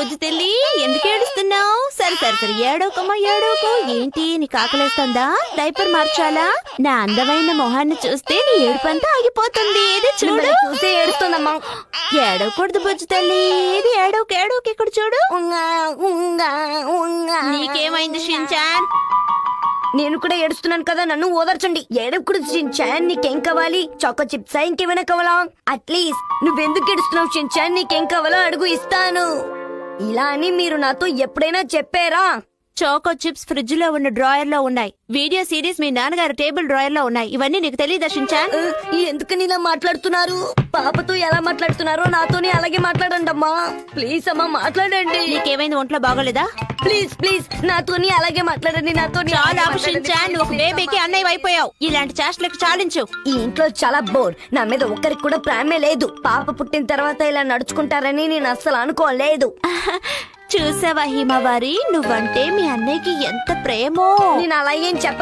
బుజ్జి తెల్లి, ఎందుకు ఏడుస్తున్నావు? సరే సరే సరే, ఏడోకమ్మా ఏడోకు. ఏంటి, నీకు ఆకలేస్తుందా? డైపర్ మార్చాలా? నా అందమైన మొహాన్ని చూస్తే నీ ఏడుపంతా ఆగిపోతుంది. ఇది చూడు. చూస్తే ఏడుస్తుందమ్మా. ఏడవకూడదు బుజ్జి తల్లి, ఇది ఏడోకు ఏడోకు. ఇక్కడ చూడు. నీకేమైంది షిన్చాన్? నేను కూడా ఏడుస్తున్నాను కదా, నన్ను ఓదార్చండి. ఏడవకూడదు షిన్చాన్. నీకేం కావాలి? చాకో చిప్సా, ఇంకేమైనా కావాలా? అట్లీస్ట్ నువ్వెందుకు ఏడుస్తున్నావు షిన్చాన్? నీకేం కావాలో అడుగు, ఇస్తాను. ఇలా అని మీరు నాతో ఎప్పుడైనా చెప్పారా? చాకో చిప్స్ ఫ్రిడ్జ్ లో ఉన్న డ్రాయర్ లో ఉన్నాయి. వీడియో సిరీస్ మీ నాన్నగారి టేబుల్ డ్రాయర్ లో ఉన్నాయి. ఇవన్నీ నీకు తెలియదా షిన్చాన్? ఎందుకని ఇలా మాట్లాడుతున్నారు? పాపతో ఎలా మాట్లాడుతున్నారో నాతోనే అలాగే మాట్లాడండి అమ్మా. ప్లీజ్ అమ్మా, మాట్లాడండి. నీకేమైంది? ఒంట్లో బాగోలేదా? ప్లీజ్ ప్లీజ్ నాతోని అలాగే మాట్లాడండి. చాలా షిన్చాన్, నువ్వు ఒక బేబీకి అన్నయ్య అయిపోయావు. ఇలాంటి చేష్టలకు చాలించు. ఈ ఇంట్లో చాలా బోర్. నా మీద ఒక్కరికి కూడా ప్రేమే లేదు. పాప పుట్టిన తర్వాత ఇలా నడుచుకుంటారని నేను అస్సలు అనుకోలేదు. చూసావా హిమవారి, నువ్వంటే మీ అన్నయ్యకి ఎంత ప్రేమో. నేను అలా ఏం చెప్పలేదు.